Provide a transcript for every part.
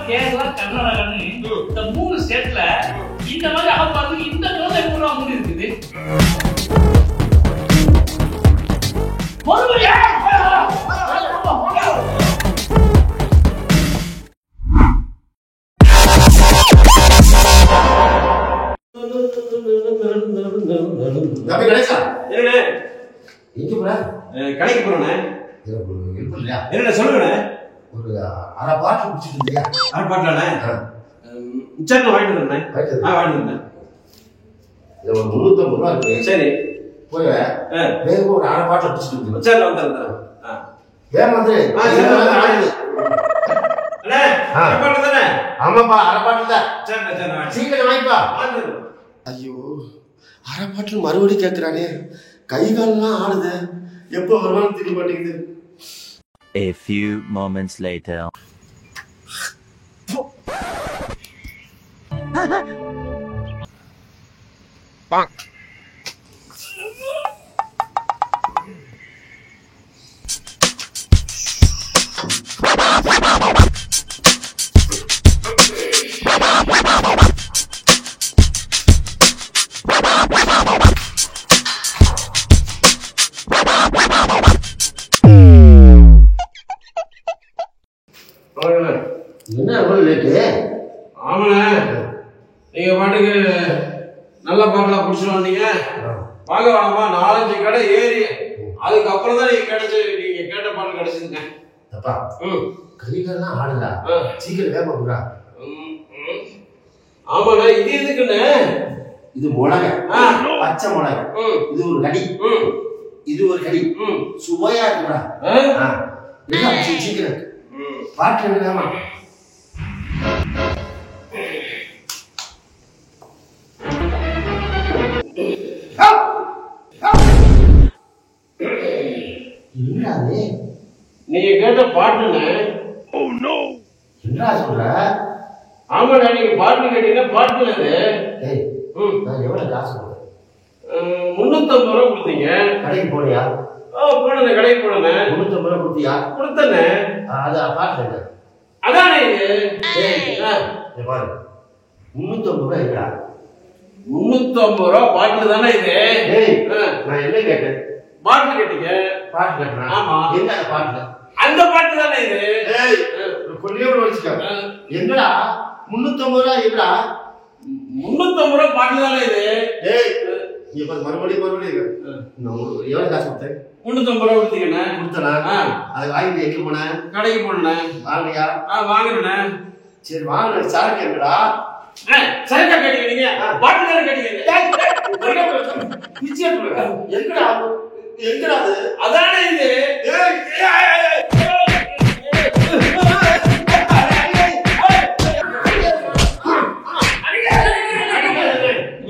கேரளா, கர்நாடகான்னு இந்த 3 ஸ்டேட்ல இந்த மாதிரி ஆபாத்துக்கு இந்த க்ளோஸ் எப்படா மூடி இருக்குது? கடைக்கு போறேன். என்ன சொல்லுங்க? ஒரு அரை பாட்டில் குடிச்சிட்டு இருந்தியா? அரை பாட்டிலானே? சரி, நான் வாங்கிட்டு வரேன். வாங்கிட்டு வரேன். இது ஒரு 350 ரூபா இருக்கு. சரி, போய் வேக ஒரு அரை பாட்டில் குடிச்சிட்டு இருந்தீங்க. சரி, வந்துடுறேன். வேன் வந்து ஆமாப்பா, அரை பாட்டில் தான். சீக்கிரம் வாங்கிப்பா. ஐயோ, அரை பாட்டில் மறுபடியும் கேட்கிறானே, கை கால்லாம் ஆடுது. எப்போ வருவான்னு தெரிய மாட்டேங்குது. A few moments later. Bang. என்ன லேட்டு? ஆமாண்ணே, நீங்க பாட்டுக்கு நல்ல பாட்டிலா குடிச்சிட்டு வந்தீங்க. வாங்க வாங்கம்மா, 4-5 கடை ஏறி அதுக்கப்புறம் தான் நீங்க கேட்ட பாட்டு கிடைச்சிருங்க. அப்பா, கைகள்லாம் ஆடுதா? சீக்கிரம் வேகமா குடா. ஆமாண்ணா, இது எதுக்குண்ணே? இது மிளகை, பச்சை மிளகை. இது ஒரு கடி, இது ஒரு கடி. சுவையா இருக்குடா. சீக்கிரம் பாட்டு வேகமா. நீங்க கேட்ட பாட்டுன்னு என்ன சொல்ற? ஆமாண்ணா, நீங்க பாட்டு கேட்டீங்கன்னா பாட்டு எவ்வளவு காசு 350 ரூபா கொடுத்தீங்க. கடைக்கு போனியா? போனே, கடைக்கு போனே. 350 ரூபா கொடுத்தியா? கொடுத்தனே. அது பாட்டு அதானே இது. பாரு, 350 ரூபா இருக்கா? 350 ரூபா பாட்டு தானே இது. நான் என்ன கேட்டேன்? பாட்டு கேட்டீங்க. பாட்டு கேட்டேன். ஆமா, என்ன பாட்டு? அந்த பாட்டு தானே இது. கொள்ளையோட வச்சுக்க. என்னடா 350 ரூபா இருக்கா? 350 ரூபா பாட்டு தானே இது. மறுபடியும் எவ்வளவு காசு கொடுத்தேன்? 350 ரூபா கொடுத்தீங்கண்ணே. கொடுத்தனா? அது வாங்கிட்டு எங்க போன? கடைக்கு போனேன். வாங்கியா? வாங்கினேன். சரி, வாங்கின சரக்கு என்னடா? சரிக்கா கேட்டீங்க. நீங்க பாட்டு தானே கேட்டீங்க. எங்கடா எங்கடா அது? அதானே இது.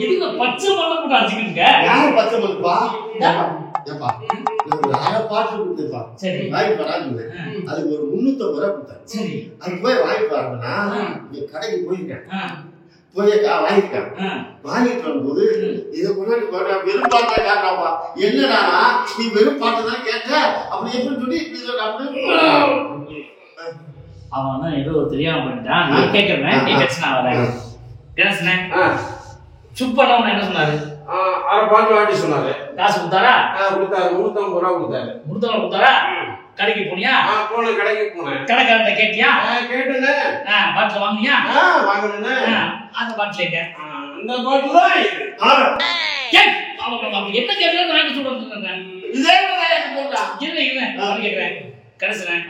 எதுக்கு பச்சை மண்ணை போட்டு அடிச்சுக்கிட்டு? யாரு பச்சை மண்ணுப்பா? ஏப்பா, ஒரு அரை பாட்டு கொடுத்துப்பா. சரி, வாங்கி வராங்க. அதுக்கு ஒரு 350 ரூபா கொடுத்தேன். சரி, அது போய் வாங்கி வராங்கன்னா இங்க கடைக்கு போயிருக்கேன். போய் வாங்கிட்டேன். வாங்கிட்டு வரும்போது இதை கொண்டாடி வெறும் பாட்டு தான் கேட்டாப்பா. என்னடா நீ வெறும் பாட்டு தான் கேட்ட, அப்படி எப்படி சொல்லி அவன் ஏதோ தெரியாம பண்ணிட்டான். நான் கேட்கறேன், நீ டென்ஷன் ஆகாத. டென்ஷன் சுப்பண்ணா என்ன சொன்னாரு? அரை பாட்டு வாங்கி சொன்னாரு. காசு கொடுத்தாரா? கொடுத்தாரு. 350 ரூபா கொடுத்தாரு. 350 கொடுத்தாரா? கடைக்கு போனியா? போனேன், கடைக்கு போனேன். கடைக்காரன்ட்ட கேட்டியா? கேட்டேனே. பாட்டில் வாங்கினியா? வாங்கினேன். அந்த பாட்டில் எங்க? அந்த பாட்டில் தான் என்ன கேட்கலாம் வாங்கி சொல்றேன். இதே போட்டா கேட்கிறேன். கடைசினேன்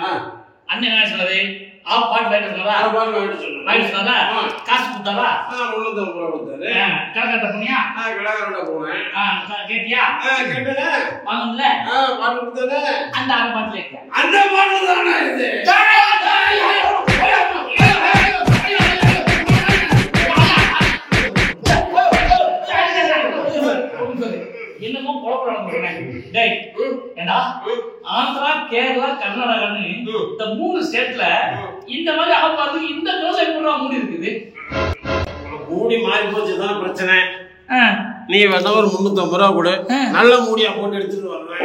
அண்ணன் என்ன சொன்னது? பாட்டு வாங்கிட்டு சொன்னாரா? வாங்கிட்டு சொன்னாரா? காசு கொடுத்தாரா? 350 ரூபா கொடுத்தாரு. கடைக்காரட்ட போனியா? கடைக்காரட்ட போனேன். கேட்டியா? கேட்டேனே. வாங்கல பாட்டு கொடுத்தாரு. அந்த அரை பாட்டில் எங்க? அந்த பாட்டில் தானே இது. என்னமோ குழப்பம். ஏண்டா, ஆந்திரா, கேரளா, கர்நாடகான்னு இந்த 3 ஸ்டேட்ல இந்த மாதிரி ஆபாத்துக்கு இந்த க்ளோஸ் எப்படா மூடி இருக்குது? மூடி மாறி போச்சுதான் பிரச்சனை. நீ வேணா ஒரு 350 ரூபா கொடு, நல்ல மூடியா போட்டு எடுத்துட்டு வரேன்.